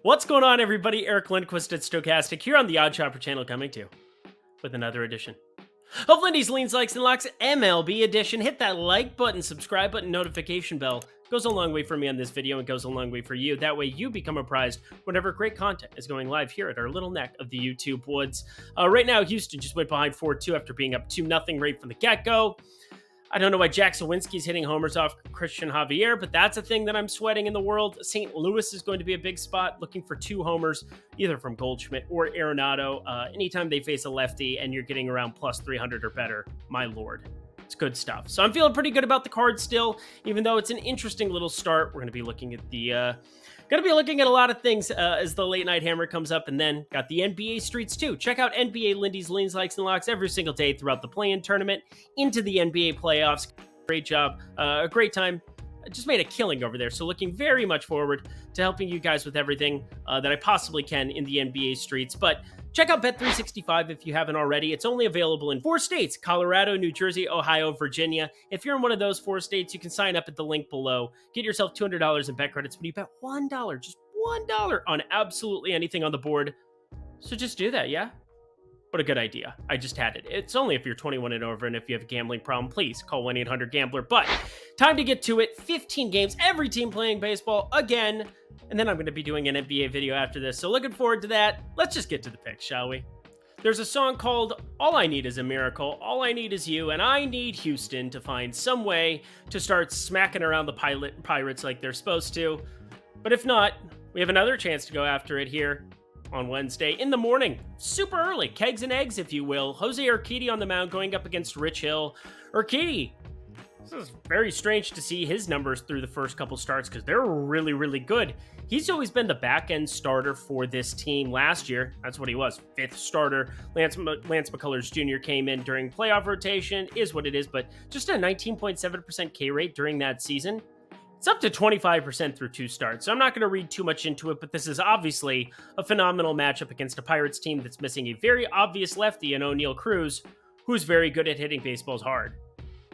What's going on, everybody? Eric Lindquist at Stochastic here on the Odd Shopper channel, coming to you with another edition of Lindy's Leans, Likes, and Locks MLB edition. Hit that like button, subscribe button, notification bell. Goes a long way for me on this video and goes a long way for you. That way you become apprised whenever great content is going live here at our little neck of the YouTube woods. Right now, Houston just went behind 4-2 after being up 2-0 right from the get-go. I don't know why Jack Sawinski's hitting homers off Christian Javier, but that's a thing that I'm sweating in the world. St. Louis is going to be a big spot, looking for 2 homers, either from Goldschmidt or Arenado. Anytime they face a lefty and you're getting around plus 300 or better, my lord, it's good stuff. So I'm feeling pretty good about the card still, even though it's an interesting little start. We're going to be looking at the... Going to be looking at a lot of things as the late night hammer comes up, and then got the NBA streets too. Check out NBA Lindy's Leans, Likes, and Locks every single day throughout the play-in tournament into the NBA playoffs. Great job, a great time. I just made a killing over there, so looking very much forward to helping you guys with everything that I possibly can in the NBA streets. But check out Bet365 if you haven't already. It's only available in 4 states: Colorado, New Jersey, Ohio, Virginia. If you're in one of those 4 states, you can sign up at the link below. Get yourself $200 in bet credits when you bet $1, just $1 on absolutely anything on the board. So just do that, yeah? What a good idea. I just had it. It's only if you're 21 and over, and if you have a gambling problem, please call 1-800-GAMBLER. But time to get to it. 15 games, every team playing baseball again. And then I'm going to be doing an NBA video after this, so looking forward to that. Let's just get to the picks, shall we? There's a song called All I Need Is a Miracle, All I Need Is You, and I need Houston to find some way to start smacking around the Pirates like they're supposed to. But if not, we have another chance to go after it here on Wednesday in the morning, super early, kegs and eggs, if you will. Jose Urquidy on the mound going up against Rich Hill. Urquidy, this is very strange to see his numbers through the first couple starts because they're really, really good. He's always been the back-end starter for this team. Last year, that's what he was, 5th starter. Lance McCullers Jr. came in during playoff rotation, is what it is, but just a 19.7% K rate during that season. It's up to 25% through 2 starts, so I'm not going to read too much into it, but this is obviously a phenomenal matchup against a Pirates team that's missing a very obvious lefty in O'Neal Cruz, who's very good at hitting baseballs hard.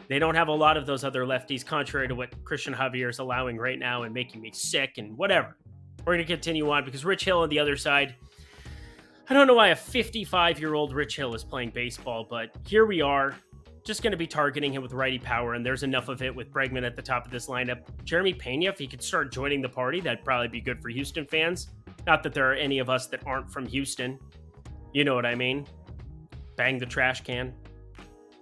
They don't have a lot of those other lefties, contrary to what Christian Javier is allowing right now and making me sick and whatever. We're going to continue on because Rich Hill on the other side, I don't know why a 55-year-old Rich Hill is playing baseball, but here we are. Just going to be targeting him with righty power, and there's enough of it with Bregman at the top of this lineup. Jeremy Pena, if he could start joining the party, that'd probably be good for Houston fans. Not that there are any of us that aren't from Houston. You know what I mean. Bang the trash can.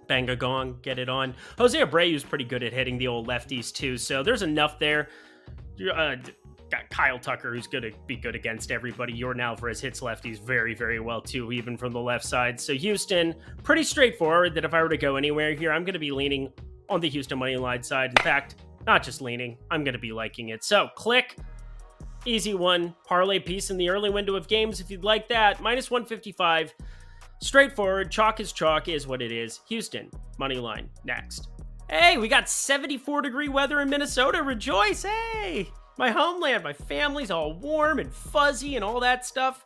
Bang a gong, get it on. Jose Abreu's pretty good at hitting the old lefties too, so there's enough there. Got Kyle Tucker, who's going to be good against everybody. Yordan Alvarez hits lefties very, very well too, even from the left side. So Houston, pretty straightforward that if I were to go anywhere here, I'm going to be leaning on the Houston money line side. In fact, not just leaning, I'm going to be liking it. So click, easy one, parlay piece in the early window of games if you'd like that. Minus 155, straightforward, chalk is what it is. Houston, money line, next. Hey, we got 74-degree weather in Minnesota. Rejoice, hey! My homeland, my family's all warm and fuzzy and all that stuff.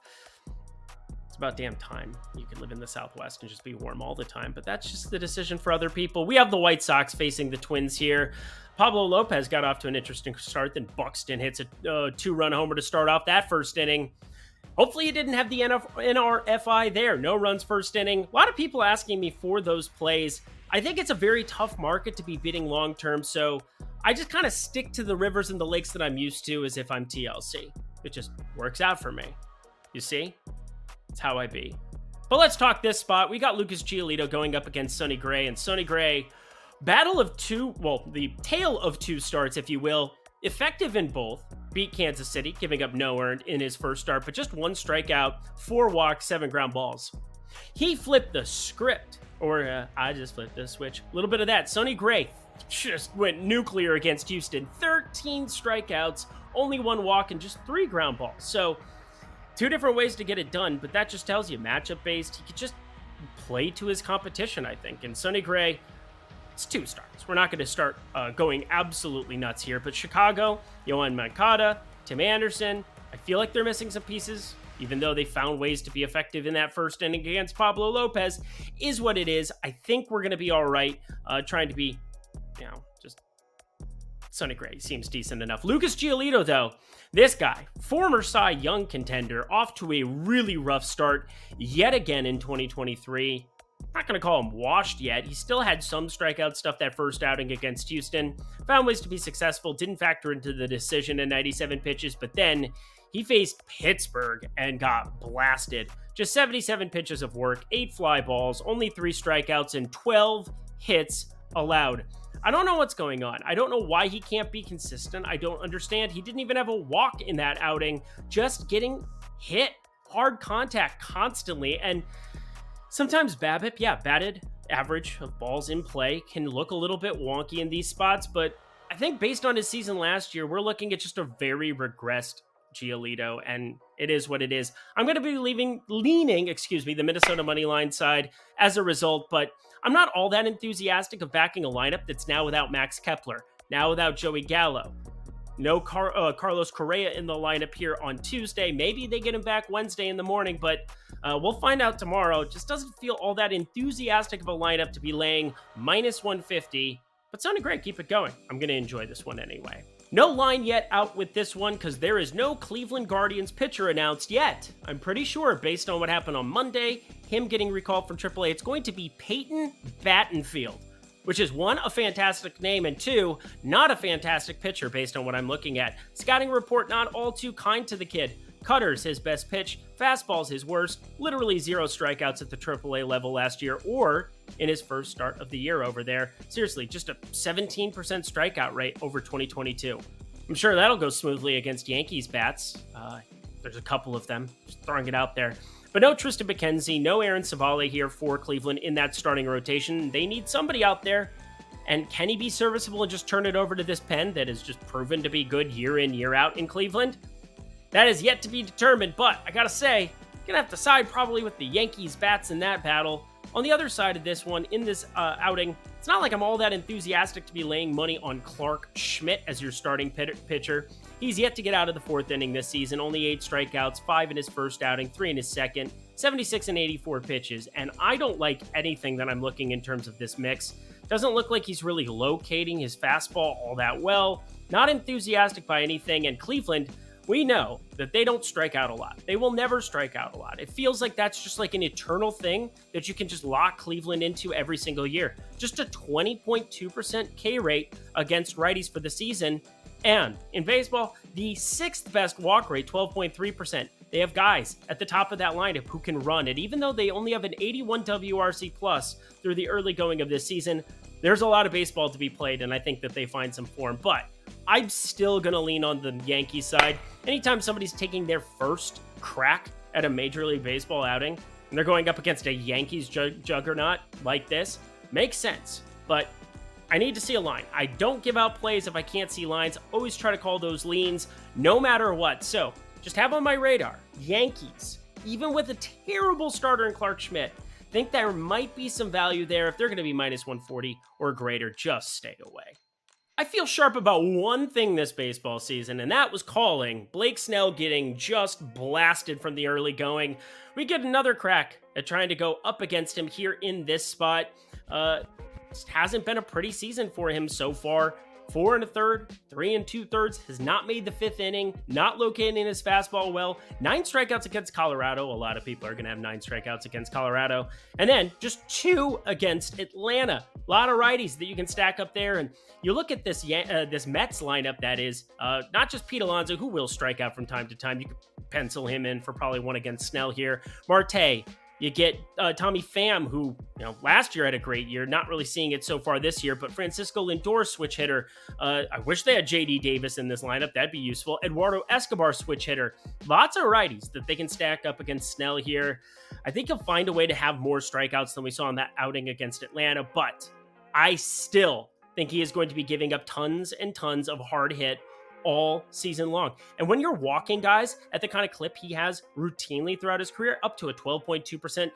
It's about damn time you could live in the Southwest and just be warm all the time, but that's just the decision for other people. We have the White Sox facing the Twins here. Pablo Lopez got off to an interesting start, then Buxton hits a 2-run homer to start off that first inning. Hopefully he didn't have the NRFI there. No runs first inning. A lot of people asking me for those plays. I think it's a very tough market to be bidding long-term, so I just kind of stick to the rivers and the lakes that I'm used to as if I'm TLC. It just works out for me. You see? It's how I be. But let's talk this spot. We got Lucas Giolito going up against Sonny Gray, and Sonny Gray, the tale of 2 starts, if you will. Effective in both. Beat Kansas City, giving up no earned in his first start, but just 1 strikeout, 4 walks, 7 ground balls. He flipped the script, or I just flipped the switch. A little bit of that. Sonny Gray just went nuclear against Houston. 13 strikeouts, only 1 walk, and just 3 ground balls. So 2 different ways to get it done, but that just tells you matchup based. He could just play to his competition, I think. And Sonny Gray, it's 2 starts. We're not going to start going absolutely nuts here, but Chicago, Yohan Moncada, Tim Anderson, I feel like they're missing some pieces, even though they found ways to be effective in that first inning against Pablo Lopez, is what it is. I think we're going to be all right, trying to be, just Sonny Gray seems decent enough. Lucas Giolito, though, this guy, former Cy Young contender, off to a really rough start yet again in 2023. Not going to call him washed yet. He still had some strikeout stuff that first outing against Houston. Found ways to be successful. Didn't factor into the decision in 97 pitches. But then he faced Pittsburgh and got blasted. Just 77 pitches of work, 8 fly balls, only 3 strikeouts, and 12 hits allowed. I don't know what's going on. I don't know why he can't be consistent. I don't understand. He didn't even have a walk in that outing. Just getting hit. Hard contact constantly. And sometimes BABIP, batted average of balls in play can look a little bit wonky in these spots, but I think based on his season last year, we're looking at just a very regressed Giolito, and it is what it is. I'm going to be leaning, the Minnesota money line side as a result, but I'm not all that enthusiastic of backing a lineup that's now without Max Kepler, now without Joey Gallo. No Carlos Correa in the lineup here on Tuesday. Maybe they get him back Wednesday in the morning, but we'll find out tomorrow. It just doesn't feel all that enthusiastic of a lineup to be laying minus 150, but sounded great. Keep it going. I'm going to enjoy this one anyway. No line yet out with this one because there is no Cleveland Guardians pitcher announced yet. I'm pretty sure, based on what happened on Monday, him getting recalled from AAA, it's going to be Peyton Battenfield, which is 1, a fantastic name, and 2, not a fantastic pitcher based on what I'm looking at. Scouting report not all too kind to the kid. Cutter's his best pitch, fastball's his worst, literally 0 strikeouts at the AAA level last year or in his first start of the year over there. Seriously, just a 17% strikeout rate over 2022. I'm sure that'll go smoothly against Yankees bats. There's a couple of them, just throwing it out there. But no Tristan McKenzie, no Aaron Savale here for Cleveland in that starting rotation. They need somebody out there. And can he be serviceable and just turn it over to this pen that has just proven to be good year in, year out in Cleveland? That is yet to be determined, but I gotta say, gonna have to side probably with the Yankees bats in that battle. On the other side of this one, in this outing, it's not like I'm all that enthusiastic to be laying money on Clark Schmidt as your starting pitcher. He's yet to get out of the 4th inning this season, only 8 strikeouts, 5 in his first outing, 3 in his second, 76 and 84 pitches, and I don't like anything that I'm looking in terms of this mix. Doesn't look like he's really locating his fastball all that well. Not enthusiastic by anything, and Cleveland, we know that they don't strike out a lot. They will never strike out a lot. It feels like that's just like an eternal thing that you can just lock Cleveland into every single year. Just a 20.2% K rate against righties for the season. And in baseball, the 6th best walk rate, 12.3%. They have guys at the top of that lineup who can run it. Even though they only have an 81 WRC plus through the early going of this season, there's a lot of baseball to be played, and I think that they find some form. But I'm still going to lean on the Yankees side. Anytime somebody's taking their first crack at a Major League Baseball outing, and they're going up against a Yankees juggernaut like this, makes sense. But I need to see a line. I don't give out plays if I can't see lines. Always try to call those leans no matter what. So just have on my radar, Yankees, even with a terrible starter in Clark Schmidt, think there might be some value there. If they're going to be minus 140 or greater, just stay away. I feel sharp about one thing this baseball season, and that was calling Blake Snell getting just blasted from the early going. We get another crack at trying to go up against him here in this spot. Just hasn't been a pretty season for him so far. 4 1/3, 3 2/3, has not made the 5th inning, not locating his fastball well. 9 strikeouts against Colorado. A lot of people are going to have 9 strikeouts against Colorado. And then just 2 against Atlanta. A lot of righties that you can stack up there. And you look at this this Mets lineup that is not just Pete Alonso, who will strike out from time to time. You could pencil him in for probably one against Snell here. Marte. You get Tommy Pham, who last year had a great year. Not really seeing it so far this year, but Francisco Lindor, switch hitter. I wish they had J.D. Davis in this lineup. That'd be useful. Eduardo Escobar, switch hitter. Lots of righties that they can stack up against Snell here. I think he'll find a way to have more strikeouts than we saw in that outing against Atlanta, but I still think he is going to be giving up tons and tons of hard hit all season long. And when you're walking guys at the kind of clip he has routinely throughout his career, up to a 12.2%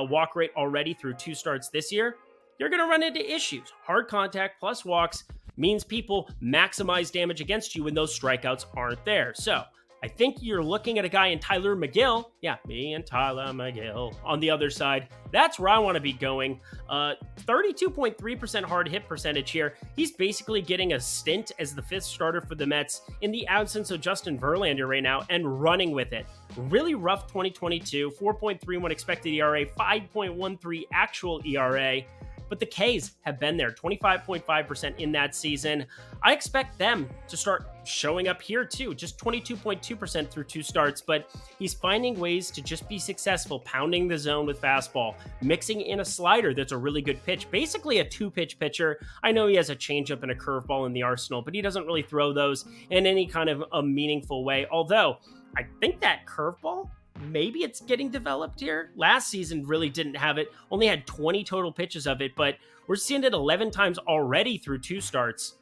walk rate already through 2 starts this year, you're going to run into issues. Hard contact plus walks means people maximize damage against you when those strikeouts aren't there. So I think you're looking at a guy in Tyler McGill. Yeah, me and Tyler McGill on the other side. That's where I want to be going. 32.3% hard hit percentage here. He's basically getting a stint as the 5th starter for the Mets in the absence of Justin Verlander right now and running with it. Really rough 2022, 4.31 expected ERA, 5.13 actual ERA. But the Ks have been there, 25.5% in that season. I expect them to start showing up here too, just 22.2% through 2 starts, but he's finding ways to just be successful, pounding the zone with fastball, mixing in a slider that's a really good pitch, basically a 2-pitch pitcher. I know he has a changeup and a curveball in the arsenal, but he doesn't really throw those in any kind of a meaningful way, although I think that curveball, maybe it's getting developed here. Last season really didn't have it, only had 20 total pitches of it, but we're seeing it 11 times already through 2 starts.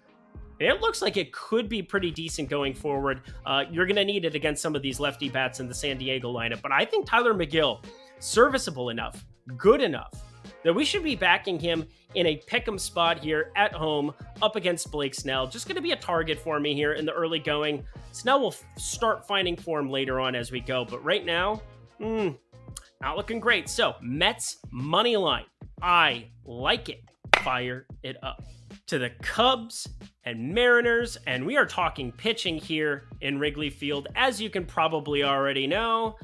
It looks like it could be pretty decent going forward. You're going to need it against some of these lefty bats in the San Diego lineup, but I think Tyler McGill, serviceable enough, good enough, that we should be backing him in a pick'em spot here at home up against Blake Snell. Just going to be a target for me here in the early going. Snell will start finding form later on as we go, but right now, not looking great. So, Mets money line. I like it. Fire it up. To the Cubs and Mariners, and we are talking pitching here in Wrigley Field. As you can probably already know,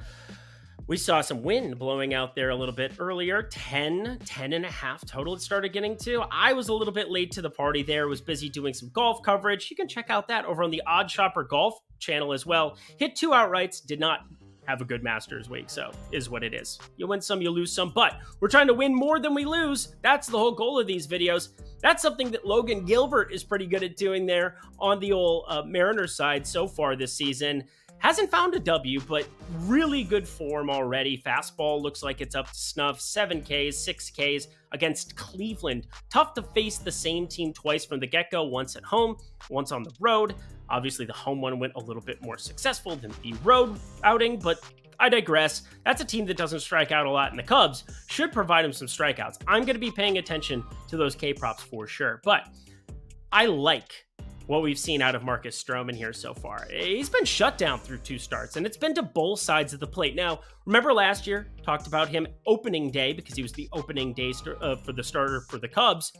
we saw some wind blowing out there a little bit earlier, 10 and a half total it started getting to. I was a little bit late to the party there, was busy doing some golf coverage. You can check out that over on the Odd Shopper Golf channel as well. Hit 2 outrights, did not have a good Masters week, so is what it is. You win some, you lose some, but we're trying to win more than we lose. That's the whole goal of these videos. That's something that Logan Gilbert is pretty good at doing there on the old Mariners side so far this season. Hasn't found a W, but really good form already. Fastball looks like it's up to snuff. 7 Ks, 6 Ks against Cleveland. Tough to face the same team twice from the get-go, once at home, once on the road. Obviously, the home one went a little bit more successful than the road outing, but I digress. That's a team that doesn't strike out a lot, and the Cubs should provide him some strikeouts. I'm going to be paying attention to those K-props for sure, but I like what we've seen out of Marcus Stroman here so far. He's been shut down through 2 starts, and it's been to both sides of the plate. Now, remember last year, talked about him opening day because he was the opening day for the starter for the Cubs.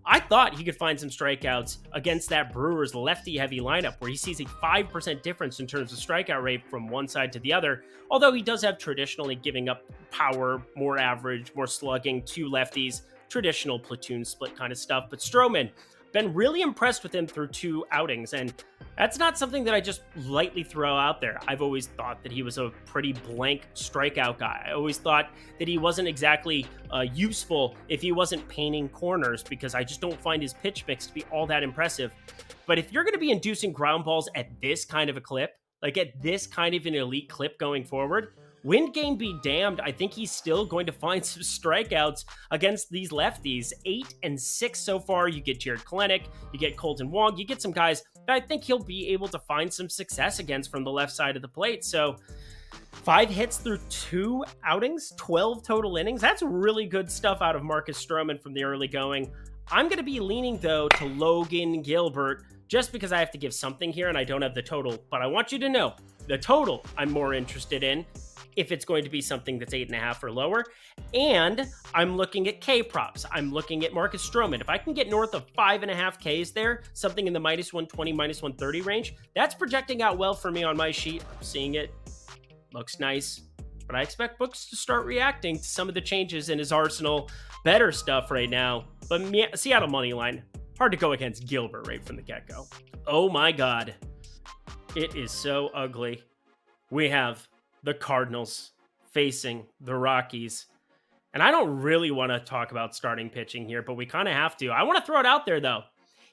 I thought he could find some strikeouts against that Brewers lefty-heavy lineup where he sees a 5% difference in terms of strikeout rate from one side to the other, although he does have traditionally giving up power, more average, more slugging to lefties, traditional platoon split kind of stuff. But Stroman, been really impressed with him through 2 outings, and that's not something that I just lightly throw out there. I've always thought that he was a pretty blank strikeout guy. I always thought that he wasn't exactly useful if he wasn't painting corners, because I just don't find his pitch mix to be all that impressive. But if you're going to be inducing ground balls at this kind of a clip, like at this kind of an elite clip going forward, wind game be damned, I think he's still going to find some strikeouts against these lefties. 8 and 6 so far. You get Jared Kelenic, you get Colton Wong, you get some guys that I think he'll be able to find some success against from the left side of the plate. So 5 hits through 2 outings, 12 total innings. That's really good stuff out of Marcus Stroman from the early going. I'm going to be leaning, though, to Logan Gilbert just because I have to give something here and I don't have the total. But I want you to know the total I'm more interested in, if it's going to be something that's 8.5 or lower. And I'm looking at K props. I'm looking at Marcus Stroman. If I can get north of 5.5 Ks there, something in the -120, -130 range, that's projecting out well for me on my sheet. I'm seeing it. Looks nice. But I expect Books to start reacting to some of the changes in his arsenal. Better stuff right now. But Seattle money line, hard to go against Gilbert right from the get-go. Oh my God. It is so ugly. We have the Cardinals facing the Rockies. And I don't really want to talk about starting pitching here, but we kind of have to. I want to throw it out there, though.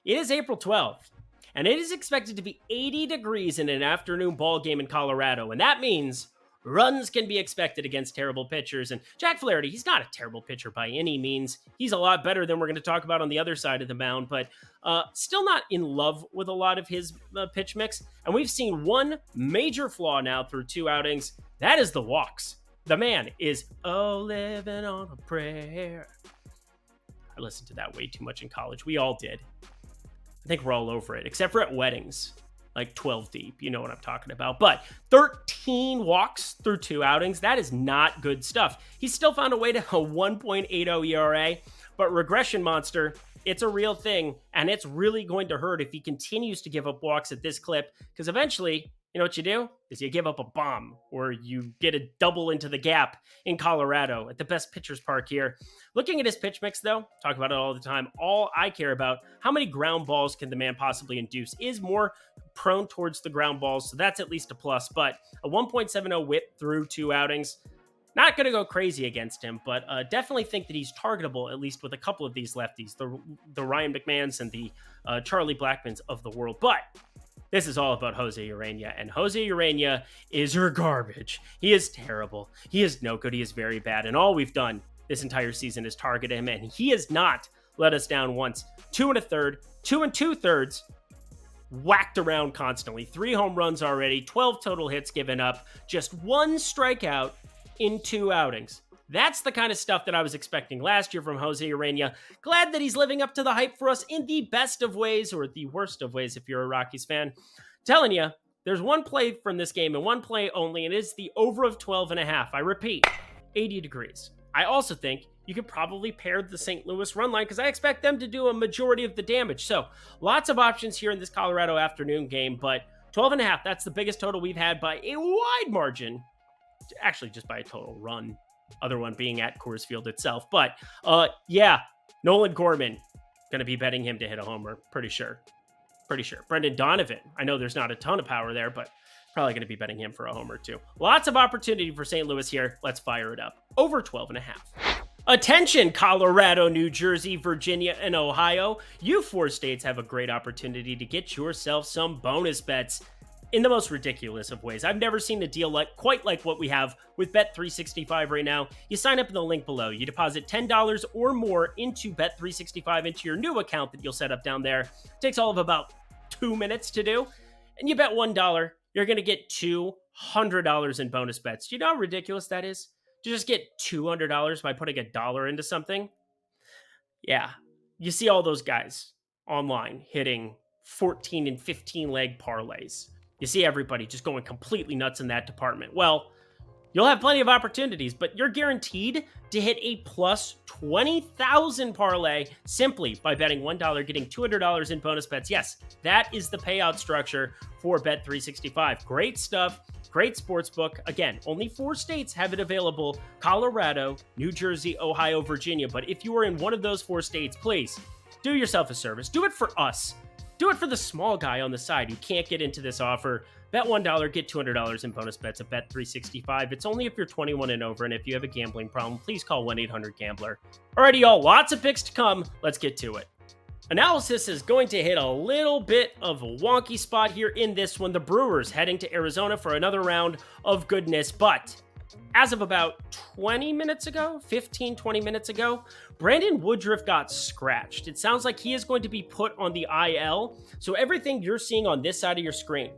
It is April 12th, and it is expected to be 80 degrees in an afternoon ball game in Colorado. And that means runs can be expected against terrible pitchers. And Jack Flaherty, he's not a terrible pitcher by any means. He's a lot better than we're going to talk about on the other side of the mound, but still not in love with a lot of his pitch mix. And we've seen one major flaw now through 2 outings. That is the walks. The man is, living on a prayer. I listened to that way too much in college. We all did. I think we're all over it, except for at weddings. like 12 deep. You know what I'm talking about. But 13 walks through 2 outings. That is not good stuff. He still found a way to a 1.80 ERA, but regression monster, it's a real thing, and it's really going to hurt if he continues to give up walks at this clip, because eventually, you know what you do? Is you give up a bomb, or you get a double into the gap in Colorado at the best pitcher's park here. Looking at his pitch mix, though, talk about it all the time. All I care about, how many ground balls can the man possibly induce, is more prone towards the ground balls, so that's at least a plus. But a 1.70 whip through 2 outings, not going to go crazy against him, but definitely think that he's targetable, at least with a couple of these lefties, the Ryan McMahons and the Charlie Blackmons of the world. But this is all about Jose Urena, and Jose Urena is garbage. He is terrible. He is no good. He is very bad, and all we've done this entire season is target him, and he has not let us down once. 2 1/3, 2 2/3, whacked around constantly. 3 home runs already, 12 total hits given up, just 1 strikeout in 2 outings. That's the kind of stuff that I was expecting last year from Jose Urena. Glad that he's living up to the hype for us in the best of ways, or the worst of ways if you're a Rockies fan. Telling you, there's one play from this game and one play only, and it's the over of 12.5. I repeat, 80 degrees. I also think you could probably pair the St. Louis run line, because I expect them to do a majority of the damage. So lots of options here in this Colorado afternoon game, but 12.5, that's the biggest total we've had by a wide margin. Actually, just by a total run. Other one being at Coors Field itself. But yeah, Nolan Gorman, going to be betting him to hit a homer. Pretty sure. Brendan Donovan, I know there's not a ton of power there, but probably going to be betting him for a homer too. Lots of opportunity for St. Louis here. Let's fire it up. Over 12.5. Attention, Colorado, New Jersey, Virginia, and Ohio. You 4 states have a great opportunity to get yourself some bonus bets in the most ridiculous of ways. I've never seen a deal quite like what we have with Bet365 right now. You sign up in the link below. You deposit $10 or more into Bet365 into your new account that you'll set up down there. It takes all of about 2 minutes to do. And you bet $1, you're going to get $200 in bonus bets. Do you know how ridiculous that is? To just get $200 by putting $1 into something? Yeah. You see all those guys online hitting 14 and 15 leg parlays. You see everybody just going completely nuts in that department. Well, you'll have plenty of opportunities, but you're guaranteed to hit a plus 20,000 parlay simply by betting $1, getting $200 in bonus bets. Yes, that is the payout structure for Bet365. Great stuff, great sports book. Again, only 4 states have it available: Colorado, New Jersey, Ohio, Virginia. But if you are in one of those 4 states, please do yourself a service. Do it for us. Do it for the small guy on the side who can't get into this offer. Bet $1, get $200 in bonus bets at Bet365. It's only if you're 21 and over, and if you have a gambling problem, please call 1-800-GAMBLER. Alrighty, y'all, lots of picks to come. Let's get to it. Analysis is going to hit a little bit of a wonky spot here in this one. The Brewers heading to Arizona for another round of goodness, but as of about 20 minutes ago, 20 minutes ago, Brandon Woodruff got scratched. It sounds like he is going to be put on the IL. So everything you're seeing on this side of your screen,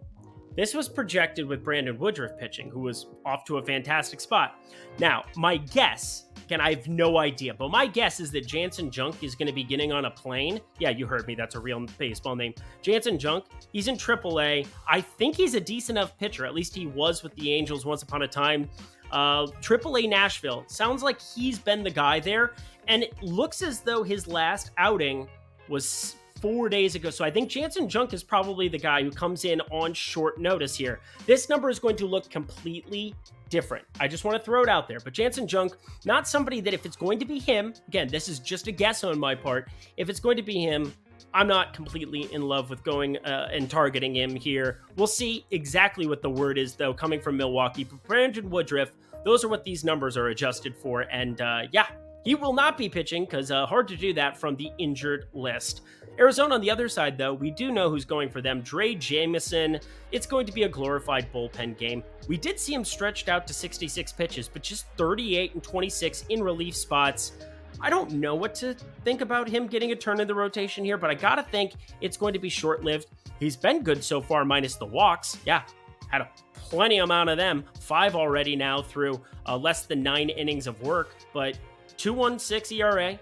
this was projected with Brandon Woodruff pitching, who was off to a fantastic spot. Now, my guess, again, I have no idea, but my guess is that Jansen Junk is going to be getting on a plane. Yeah, you heard me. That's a real baseball name. Jansen Junk, he's in AAA. I think he's a decent enough pitcher. At least he was with the Angels once upon a time. AAA Nashville. Sounds like he's been the guy there. And it looks as though his last outing was 4 days ago. So I think Jansen Junk is probably the guy who comes in on short notice here. This number is going to look completely different. I just want to throw it out there. But Jansen Junk, not somebody that if it's going to be him, again, this is just a guess on my part. If it's going to be him, I'm not completely in love with going and targeting him here. We'll see exactly what the word is, though, coming from Milwaukee. But Brandon Woodruff, those are what these numbers are adjusted for. And yeah, he will not be pitching because hard to do that from the injured list. Arizona on the other side, though, we do know who's going for them. Dre Jamieson. It's going to be a glorified bullpen game. We did see him stretched out to 66 pitches, but just 38 and 26 in relief spots. I don't know what to think about him getting a turn in the rotation here, but I gotta think it's going to be short-lived. He's been good so far, minus the walks. Yeah, had a plenty amount of them. 5 already now through less than 9 innings of work, but 2.16 ERA,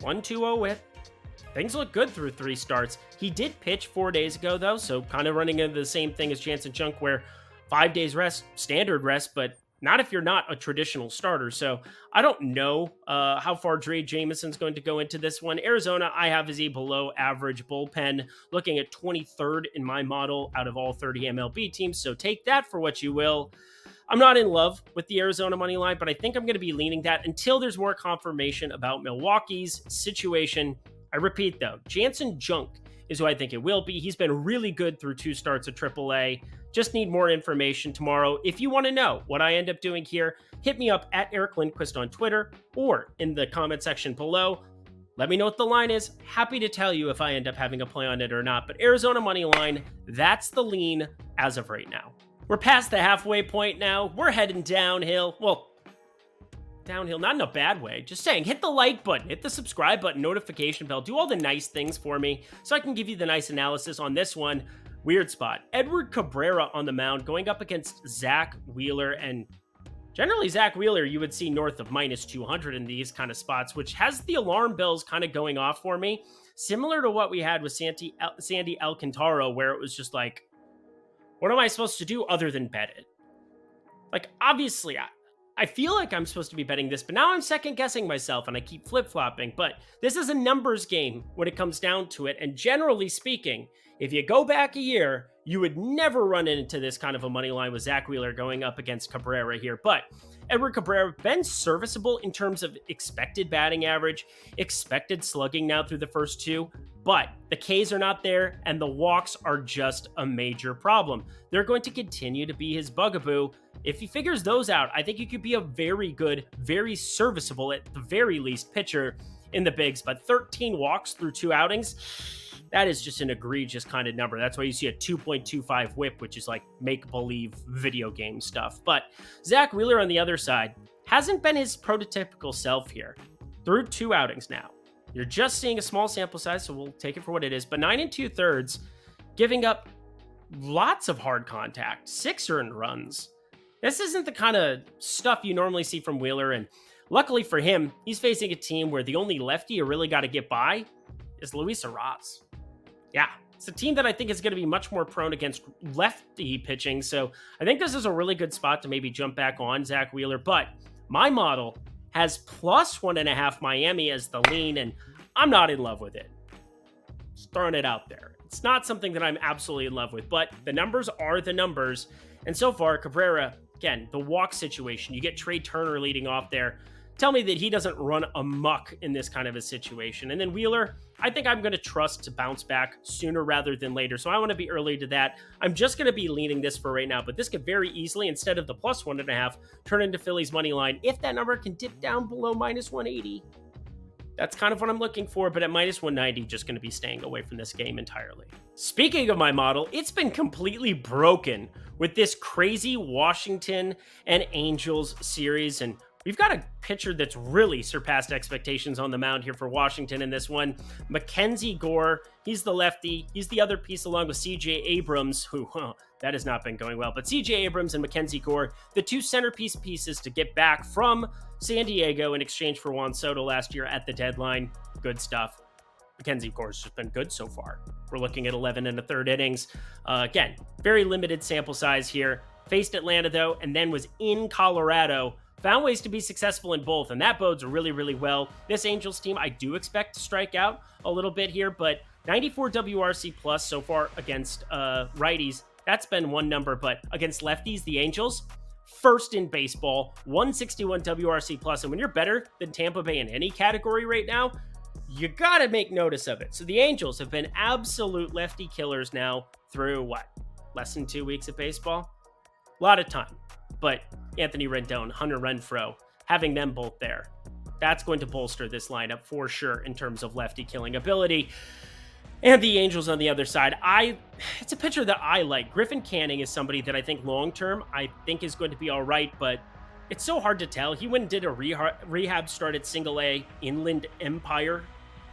1.20 WHIP, things look good through 3 starts. He did pitch 4 days ago, though, so kind of running into the same thing as Jansen Junk, where 5 days rest, standard rest, but not if you're not a traditional starter. So I don't know how far Dre Jameson's going to go into this one. Arizona, I have as a below average bullpen, looking at 23rd in my model out of all 30 MLB teams. So take that for what you will. I'm not in love with the Arizona money line, but I think I'm going to be leaning that until there's more confirmation about Milwaukee's situation. I repeat, though, Jansen Junk is who I think it will be. He's been really good through 2 starts at AAA. Just need more information tomorrow. If you want to know what I end up doing here, hit me up at Eric Lindquist on Twitter or in the comment section below. Let me know what the line is. Happy to tell you if I end up having a play on it or not. But Arizona money line, that's the lean as of right now. We're past the halfway point now. We're heading downhill. Well, downhill, not in a bad way. Just saying, hit the like button, hit the subscribe button, notification bell, do all the nice things for me so I can give you the nice analysis on this one. Weird spot. Edward Cabrera on the mound going up against Zach Wheeler, and generally Zach Wheeler you would see north of minus 200 in these kind of spots, which has the alarm bells kind of going off for me. Similar to what we had with Sandy Alcantara, where it was just like, what am I supposed to do other than bet it? Like, obviously, I feel like I'm supposed to be betting this, but now I'm second guessing myself and I keep flip-flopping. But this is a numbers game when it comes down to it. And generally speaking, if you go back a year, you would never run into this kind of a money line with Zach Wheeler going up against Cabrera here. But Edward Cabrera, been serviceable in terms of expected batting average, expected slugging now through the first 2. But the Ks are not there, and the walks are just a major problem. They're going to continue to be his bugaboo. If he figures those out, I think he could be a very good, very serviceable, at the very least, pitcher in the bigs. But 13 walks through 2 outings, that is just an egregious kind of number. That's why you see a 2.25 whip, which is like make-believe video game stuff. But Zach Wheeler on the other side hasn't been his prototypical self here through 2 outings now. You're just seeing a small sample size, so we'll take it for what it is. But 9 2/3, giving up lots of hard contact, 6 earned runs. This isn't the kind of stuff you normally see from Wheeler, and luckily for him, he's facing a team where the only lefty you really got to get by is Luis Arraez. Yeah, it's a team that I think is going to be much more prone against lefty pitching, so I think this is a really good spot to maybe jump back on Zach Wheeler, but my model has plus 1.5 Miami as the lean, and I'm not in love with it. Just throwing it out there. It's not something that I'm absolutely in love with, but the numbers are the numbers, and so far, Cabrera, again, the walk situation, you get Trey Turner leading off there. Tell me that he doesn't run amok in this kind of a situation. And then Wheeler, I think I'm going to trust to bounce back sooner rather than later. So I want to be early to that. I'm just going to be leaning this for right now, but this could very easily, instead of the plus 1.5, turn into Phillies money line. If that number can dip down below minus 180, that's kind of what I'm looking for. But at minus 190, just going to be staying away from this game entirely. Speaking of my model, it's been completely broken with this crazy Washington and Angels series, and we've got a pitcher that's really surpassed expectations on the mound here for Washington in this one. Mackenzie Gore, he's the lefty. He's the other piece along with C.J. Abrams, who, that has not been going well. But C.J. Abrams and Mackenzie Gore, the 2 centerpiece pieces to get back from San Diego in exchange for Juan Soto last year at the deadline. Good stuff. Mackenzie Gore's just been good so far. We're looking at 11 1/3 innings. Again, very limited sample size here. Faced Atlanta, though, and then was in Colorado. Found ways to be successful in both, and that bodes really, really well. This Angels team, I do expect to strike out a little bit here, but 94 WRC plus so far against righties. That's been one number, but against lefties, the Angels, first in baseball, 161 WRC plus. And when you're better than Tampa Bay in any category right now, you got to make notice of it. So the Angels have been absolute lefty killers now through, less than 2 weeks of baseball? A lot of time. But Anthony Rendon, Hunter Renfroe, having them both there, that's going to bolster this lineup for sure in terms of lefty killing ability. And the Angels on the other side, it's a pitcher that I like. Griffin Canning is somebody that I think long-term, I think is going to be all right, but it's so hard to tell. He went and did a rehab start at Single-A Inland Empire.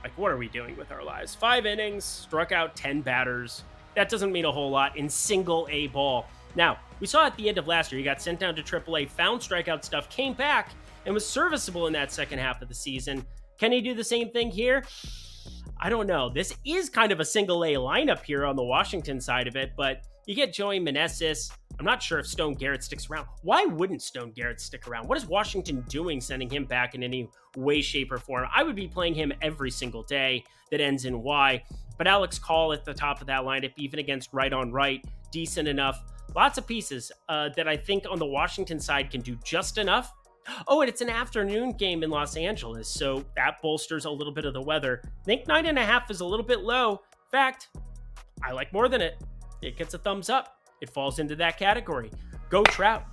Like, what are we doing with our lives? 5 innings, struck out 10 batters. That doesn't mean a whole lot in Single-A ball. Now, we saw at the end of last year, he got sent down to AAA, found strikeout stuff, came back, and was serviceable in that second half of the season. Can he do the same thing here? I don't know. This is kind of a single A lineup here on the Washington side of it, but you get Joey Meneses. I'm not sure if Stone Garrett sticks around. Why wouldn't Stone Garrett stick around? What is Washington doing sending him back in any way, shape, or form? I would be playing him every single day that ends in Y. But Alex Call at the top of that lineup, even against right on right, decent enough. Lots of pieces that I think on the Washington side can do just enough. Oh, and it's an afternoon game in Los Angeles, so that bolsters a little bit of the weather. I think 9.5 is a little bit low. In fact, I like more than it. It gets a thumbs up. It falls into that category. Go Trout.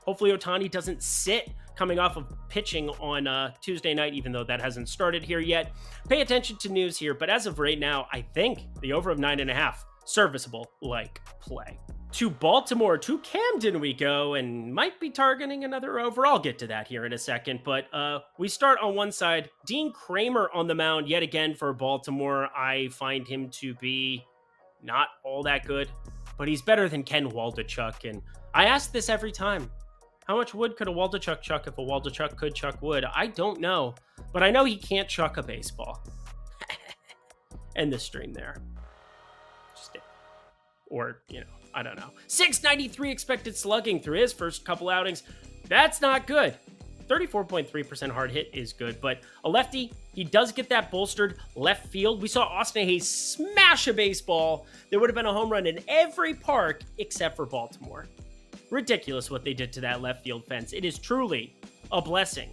Hopefully Ohtani doesn't sit coming off of pitching on Tuesday night, even though that hasn't started here yet. Pay attention to news here, but as of right now, I think the over of 9.5, serviceable like play. To Baltimore, to Camden we go, and might be targeting another over. I'll get to that here in a second, but we start on one side. Dean Kramer on the mound yet again for Baltimore. I find him to be not all that good, but he's better than Ken Waldichuk, and I ask this every time. How much wood could a Waldichuk chuck if a Waldichuk could chuck wood? I don't know, but I know he can't chuck a baseball. End the stream there. Just it. Or, I don't know. 693 expected slugging through his first couple outings. That's not good. 34.3% hard hit is good, but a lefty, he does get that bolstered left field. We saw Austin Hayes smash a baseball. There would have been a home run in every park except for Baltimore. Ridiculous what they did to that left field fence. It is truly a blessing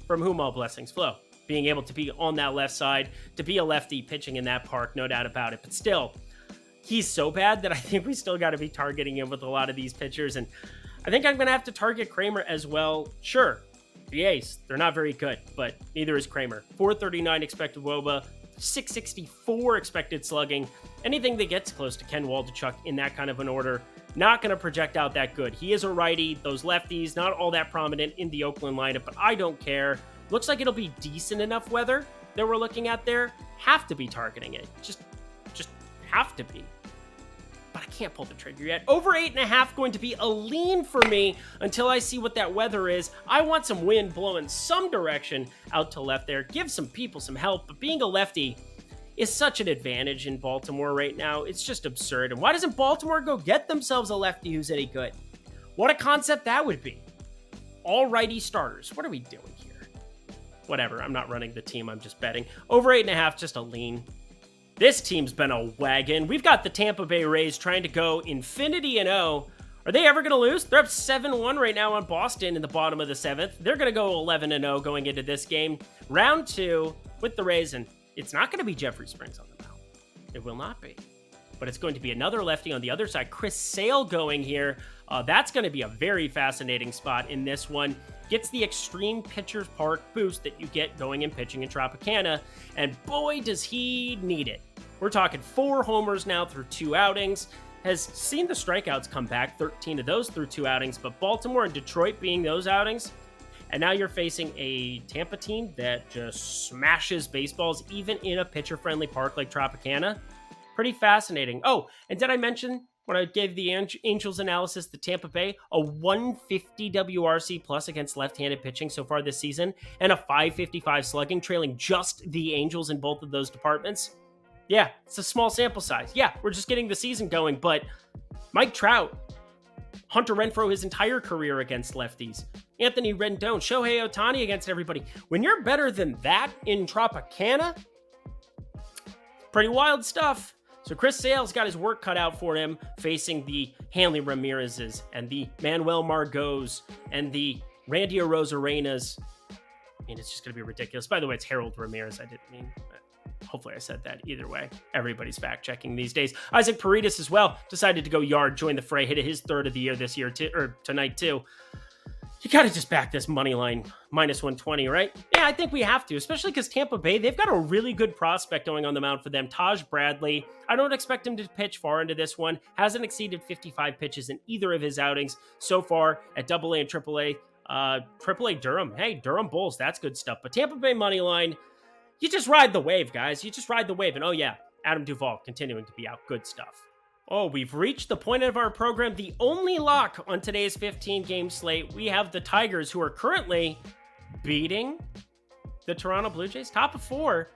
from whom all blessings flow. Being able to be on that left side, to be a lefty pitching in that park, no doubt about it. But still, he's so bad that I think we still got to be targeting him with a lot of these pitchers. And I think I'm going to have to target Kramer as well. Sure, the ace, they're not very good, but neither is Kramer. 439 expected WOBA, 664 expected slugging. Anything that gets close to Ken Waldichuk in that kind of an order, not going to project out that good. He is a righty. Those lefties, not all that prominent in the Oakland lineup, but I don't care. Looks like it'll be decent enough weather that we're looking at there. Have to be targeting it. Just have to be. But I can't pull the trigger yet. Over 8.5 going to be a lean for me until I see what that weather is. I want some wind blowing some direction out to left there. Give some people some help. But being a lefty is such an advantage in Baltimore right now. It's just absurd. And why doesn't Baltimore go get themselves a lefty who's any good? What a concept that would be. All righty starters. What are we doing here? Whatever. I'm not running the team. I'm just betting. Over 8.5, just a lean. This team's been a wagon. We've got the Tampa Bay Rays trying to go infinity and O. Are they ever going to lose? They're up 7-1 right now on Boston in the bottom of the 7th. They're going to go 11-0 going into this game. Round 2 with the Rays, and it's not going to be Jeffrey Springs on the mound. It will not be. But it's going to be another lefty on the other side. Chris Sale going here. That's going to be a very fascinating spot in this one. Gets the extreme pitcher's park boost that you get going and pitching in Tropicana. And boy, does he need it. We're talking 4 homers now through 2 outings. Has seen the strikeouts come back, 13 of those through 2 outings. But Baltimore and Detroit being those outings. And now you're facing a Tampa team that just smashes baseballs, even in a pitcher-friendly park like Tropicana. Pretty fascinating. Oh, and did I mention when I gave the Angels analysis, the Tampa Bay, a 150 WRC plus against left-handed pitching so far this season, and a 555 slugging, trailing just the Angels in both of those departments? Yeah, it's a small sample size. Yeah, we're just getting the season going, but Mike Trout, Hunter Renfroe his entire career against lefties, Anthony Rendon, Shohei Ohtani against everybody. When you're better than that in Tropicana, pretty wild stuff. So Chris Sale's got his work cut out for him facing the Hanley Ramirez's and the Manuel Margot's and the Randy Arozarenas. I mean, it's just going to be ridiculous. By the way, it's Harold Ramirez. I didn't mean, hopefully I said that either way. Everybody's fact checking these days. Isaac Paredes as well decided to go yard, join the fray, hit his 3rd of the year this year tonight too. You got to just back this money line minus 120, right? Yeah, I think we have to, especially because Tampa Bay, they've got a really good prospect going on the mound for them. Taj Bradley. I don't expect him to pitch far into this one. Hasn't exceeded 55 pitches in either of his outings so far at AA and AAA. AAA Durham. Hey, Durham Bulls. That's good stuff. But Tampa Bay money line, you just ride the wave, guys. You just ride the wave. And oh yeah, Adam Duvall continuing to be out. Good stuff. Oh, we've reached the point of our program, the only lock on today's 15-game slate. We have the Tigers, who are currently beating the Toronto Blue Jays, top of 4.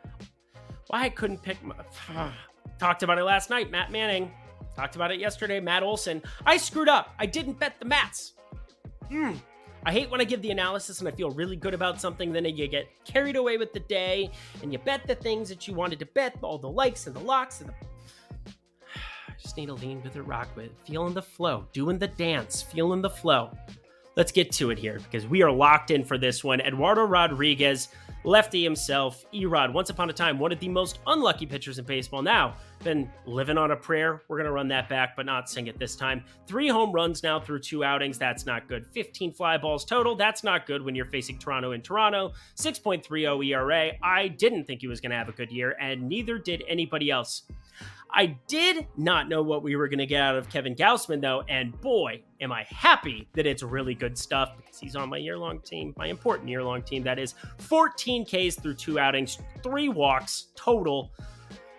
why I couldn't pick talked about it last night. Matt Manning. Talked about it yesterday. Matt Olson. I screwed up. I didn't bet the Mats. I hate when I give the analysis and I feel really good about something, then you get carried away with the day and you bet the things that you wanted to bet, all the likes and the locks and I just need to lean with it, rock with, feeling the flow, doing the dance, feeling the flow. Let's get to it here because we are locked in for this one. Eduardo Rodriguez, lefty himself, Erod, once upon a time, one of the most unlucky pitchers in baseball. Now, been living on a prayer. We're going to run that back, but not sing it this time. 3 home runs now through 2 outings. That's not good. 15 fly balls total. That's not good when you're facing Toronto in Toronto. 6.30 ERA. I didn't think he was going to have a good year, and neither did anybody else. I did not know what we were going to get out of Kevin Gausman, though, and boy, am I happy that it's really good stuff because he's on my year-long team, my important year-long team, that is. 14 Ks through 2 outings, 3 walks total,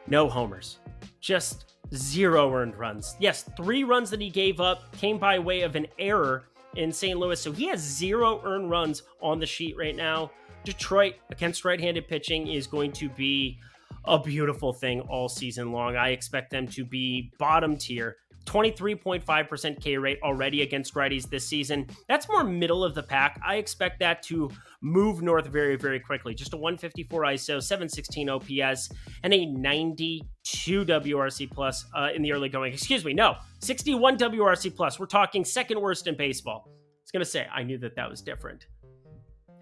no homers, just 0 earned runs. Yes, 3 runs that he gave up came by way of an error in St. Louis, so he has 0 earned runs on the sheet right now. Detroit against right-handed pitching is going to be a beautiful thing all season long. I expect them to be bottom tier. 23.5% K rate already against righties this season. That's more middle of the pack. I expect that to move north very, very quickly. Just a 154 ISO, 716 OPS, and a 92 WRC plus in the early going. Excuse me, no, 61 WRC plus. We're talking second worst in baseball. I was going to say, I knew that was different.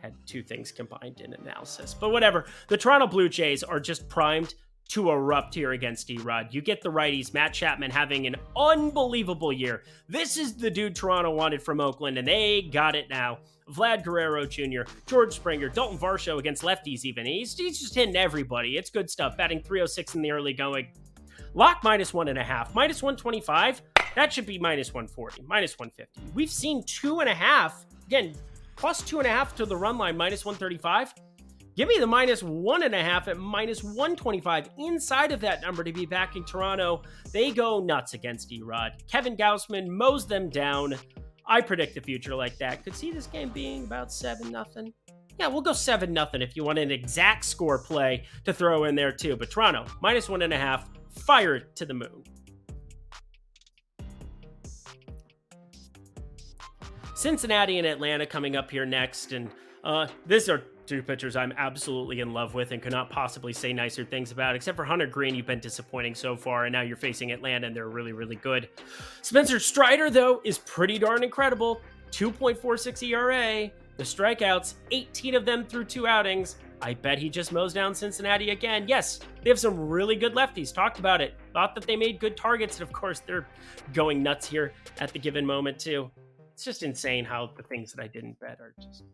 Had 2 things combined in analysis, but whatever. The Toronto Blue Jays are just primed to erupt here against Erod. You get the righties, Matt Chapman having an unbelievable year. This is the dude Toronto wanted from Oakland, and they got it now. Vlad Guerrero Jr., George Springer, Dalton Varsho against lefties even. He's just hitting everybody. It's good stuff. Batting .306 in the early going. Lock -1.5, -125. That should be -140, -150. We've seen 2.5. Again, plus 2.5 to the run line, -135. Give me the -1.5 at -125 inside of that number to be backing Toronto. They go nuts against Erod. Kevin Gausman mows them down. I predict the future like that. Could see this game being about 7-0. Yeah, we'll go 7-0 if you want an exact score play to throw in there too. But Toronto, -1.5, fire it to the moon. Cincinnati and Atlanta coming up here next, and these are 2 pitchers I'm absolutely in love with and could not possibly say nicer things about, except for Hunter Green. You've been disappointing so far, and now you're facing Atlanta, and they're really, really good. Spencer Strider, though, is pretty darn incredible. 2.46 ERA. The strikeouts, 18 of them through 2 outings. I bet he just mows down Cincinnati again. Yes, they have some really good lefties. Talked about it. Thought that they made good targets, and of course, they're going nuts here at the given moment, too. It's just insane how the things that I didn't bet are just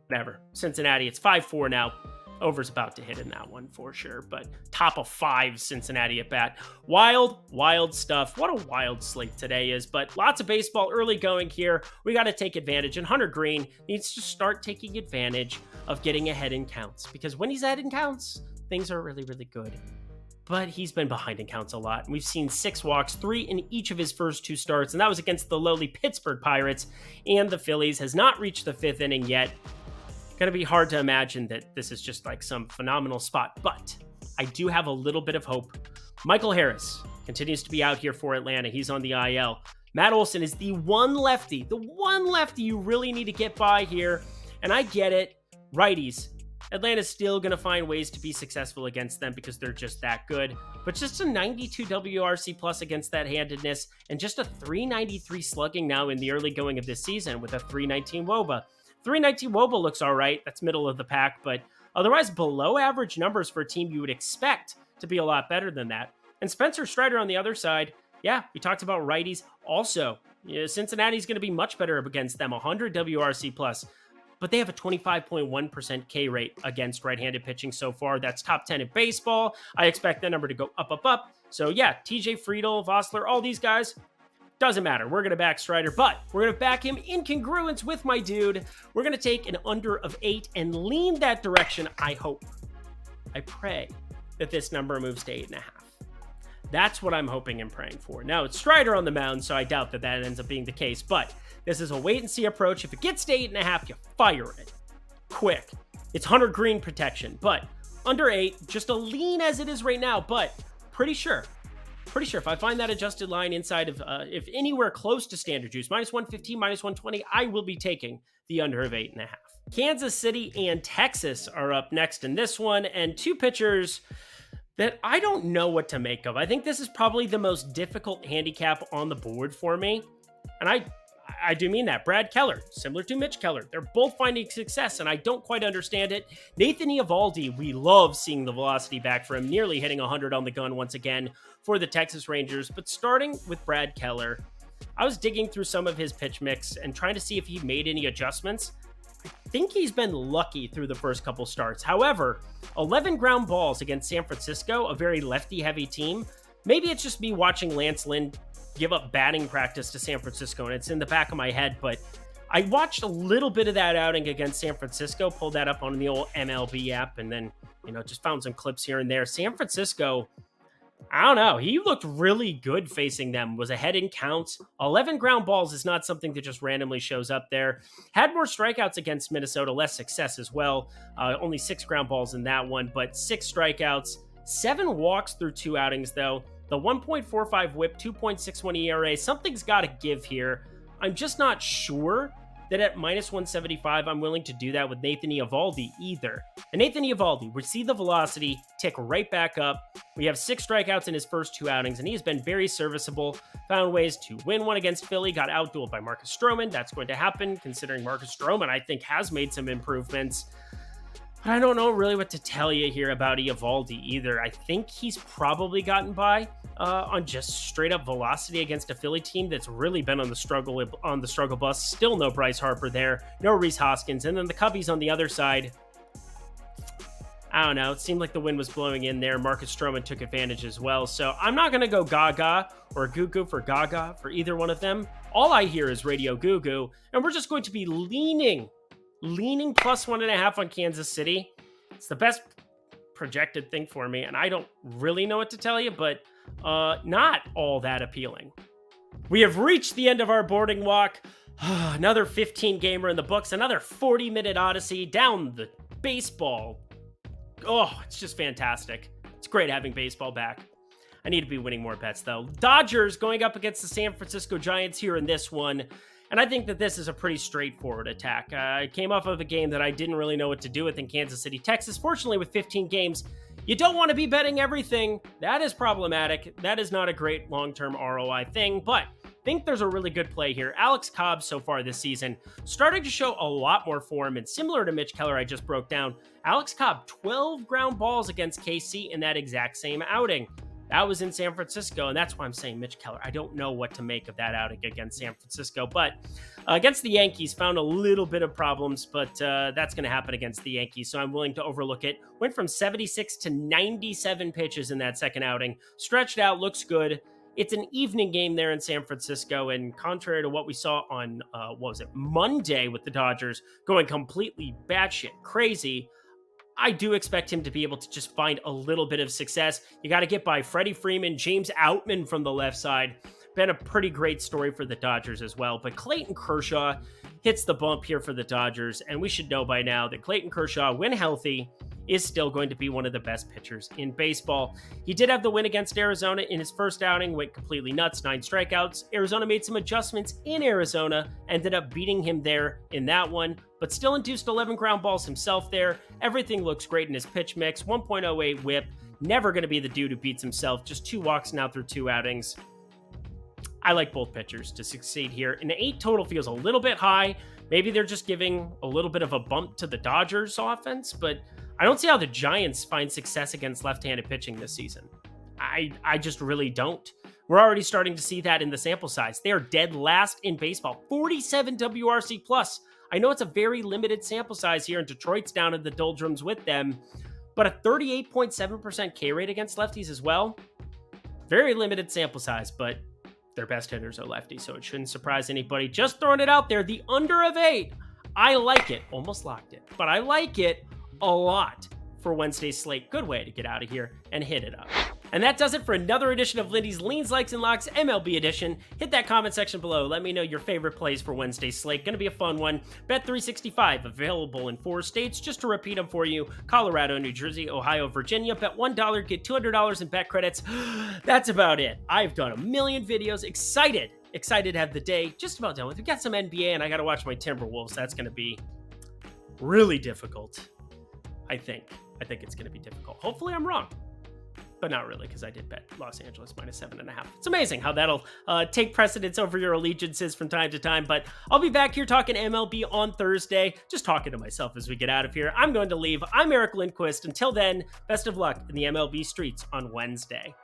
whatever. Cincinnati, it's 5-4 now. Over's about to hit in that one for sure, but top of 5 Cincinnati at bat. Wild stuff. What a wild slate today is, but lots of baseball early going here. We got to take advantage, and Hunter Green needs to start taking advantage of getting ahead in counts, because when he's ahead in counts, things are really, really good. But he's been behind in counts a lot. We've seen 6 walks, 3 in each of his first 2 starts, and that was against the lowly Pittsburgh Pirates, and the Phillies. Has not reached the 5th inning yet. Gonna be hard to imagine that this is just like some phenomenal spot, but I do have a little bit of hope. Michael Harris continues to be out here for Atlanta. He's on the IL. Matt Olson is the one lefty you really need to get by here, and I get it. Righties. Atlanta's still going to find ways to be successful against them because they're just that good. But just a 92 WRC plus against that handedness, and just a 393 slugging now in the early going of this season with a 319 WOBA. 319 WOBA looks all right. That's middle of the pack, but otherwise below average numbers for a team you would expect to be a lot better than that. And Spencer Strider on the other side, yeah, we talked about righties. Also, Cincinnati's going to be much better against them, 100 WRC plus. But they have a 25.1% K rate against right-handed pitching so far. That's top 10 in baseball. I expect that number to go up. So yeah, TJ Friedl, Vossler, all these guys, doesn't matter. We're going to back Strider, but we're going to back him in congruence with my dude. We're going to take an under of 8 and lean that direction. I hope, I pray that this number moves to 8.5. That's what I'm hoping and praying for. Now, it's Strider on the mound, so I doubt that ends up being the case, but this is a wait-and-see approach. If it gets to 8.5, you fire it quick. It's Hunter Green protection, but Under 8, just a lean as it is right now, but pretty sure if I find that adjusted line inside of, if anywhere close to standard juice, minus 115, minus 120, I will be taking the under of 8.5. Kansas City and Texas are up next in this one, and two pitchers that I don't know what to make of. I think this is probably the most difficult handicap on the board for me, and I do mean that. Brad Keller, similar to Mitch Keller, they're both finding success, and I don't quite understand it. Nathan Eovaldi, we love seeing the velocity back for him, nearly hitting 100 on the gun once again for the Texas Rangers. But starting with Brad Keller, I was digging through some of his pitch mix and trying to see if he made any adjustments. I think he's been lucky through the first couple starts. However, 11 ground balls against San Francisco, a very lefty-heavy team. Maybe it's just me watching Lance Lynn give up batting practice to San Francisco, and it's in the back of my head, but I watched a little bit of that outing against San Francisco, pulled that up on the old MLB app, and then, just found some clips here and there. San Francisco, I don't know, he looked really good facing them, was ahead in counts. 11 ground balls is not something that just randomly shows up there. Had more strikeouts against Minnesota, less success as well. Only 6 ground balls in that one, but 6 strikeouts, 7 walks through 2 outings though. The 1.45 whip, 2.61 ERA, something's got to give here. I'm just not sure that at minus 175, I'm willing to do that with Nathan Eovaldi either. And Nathan Eovaldi, we see the velocity tick right back up. We have 6 strikeouts in his first 2 outings, and he has been very serviceable. Found ways to win one against Philly, got outdueled by Marcus Stroman. That's going to happen, considering Marcus Stroman, I think, has made some improvements. But I don't know really what to tell you here about Eovaldi either. I think he's probably gotten by on just straight up velocity against a Philly team that's really been on the struggle bus. Still no Bryce Harper there, no Rhys Hoskins, and then the Cubbies on the other side. I don't know. It seemed like the wind was blowing in there. Marcus Stroman took advantage as well. So I'm not going to go gaga or goo goo for gaga for either one of them. All I hear is radio goo goo, and we're just going to be leaning plus 1.5 on Kansas City. It's the best projected thing for me, and I don't really know what to tell you, but not all that appealing. We have reached the end of our boarding walk. Another 15-gamer in the books, another 40-minute odyssey down the baseball. Oh, it's just fantastic. It's great having baseball back. I need to be winning more bets, though. Dodgers going up against the San Francisco Giants here in this one. And I think that this is a pretty straightforward attack. I came off of a game that I didn't really know what to do with in Kansas City, Texas. Fortunately, with 15 games, you don't want to be betting everything. That is problematic. That is not a great long-term ROI thing, but I think there's a really good play here. Alex Cobb so far this season starting to show a lot more form, and similar to Mitch Keller I just broke down, Alex Cobb, 12 ground balls against KC in that exact same outing. That was in San Francisco, and that's why I'm saying Mitch Keller. I don't know what to make of that outing against San Francisco, but against the Yankees, found a little bit of problems, but that's going to happen against the Yankees, so I'm willing to overlook it. Went from 76 to 97 pitches in that second outing. Stretched out, looks good. It's an evening game there in San Francisco, and contrary to what we saw on, Monday with the Dodgers, going completely batshit crazy, I do expect him to be able to just find a little bit of success. You got to get by Freddie Freeman, James Outman from the left side. Been a pretty great story for the Dodgers as well. But Clayton Kershaw hits the bump here for the Dodgers. And we should know by now that Clayton Kershaw, when healthy, is still going to be one of the best pitchers in baseball. He did have the win against Arizona in his first outing, went completely nuts, 9 strikeouts. Arizona made some adjustments in Arizona, ended up beating him there in that one, but still induced 11 ground balls himself there. Everything looks great in his pitch mix, 1.08 whip, never going to be the dude who beats himself, just 2 walks now through 2 outings. I like both pitchers to succeed here. An 8 total feels a little bit high. Maybe they're just giving a little bit of a bump to the Dodgers offense, but I don't see how the Giants find success against left-handed pitching this season. I just really don't. We're already starting to see that in the sample size. They are dead last in baseball, 47 WRC plus. I know it's a very limited sample size here, and Detroit's down in the doldrums with them, but a 38.7% K rate against lefties as well. Very limited sample size, but their best hitters are lefties, so it shouldn't surprise anybody. Just throwing it out there, the under of 8. I like it. Almost locked it, but I like it a lot for Wednesday's slate. Good way to get out of here and hit it up. And that does it for another edition of Lindy's Leans, Likes, and Locks MLB edition. Hit that comment section below. Let me know your favorite plays for Wednesday's slate. Gonna be a fun one. Bet365, available in 4 states. Just to repeat them for you: Colorado, New Jersey, Ohio, Virginia. Bet $1, get $200 in bet credits. That's about it. I've done a million videos. Excited to have the day just about done with. We got some NBA, and I gotta watch my Timberwolves. That's gonna be really difficult. I think it's gonna be difficult. Hopefully I'm wrong. But not really, because I did bet Los Angeles -7.5. It's amazing how that'll take precedence over your allegiances from time to time. But I'll be back here talking MLB on Thursday, just talking to myself as we get out of here. I'm going to leave. I'm Eric Lindquist. Until then, best of luck in the MLB streets on Wednesday.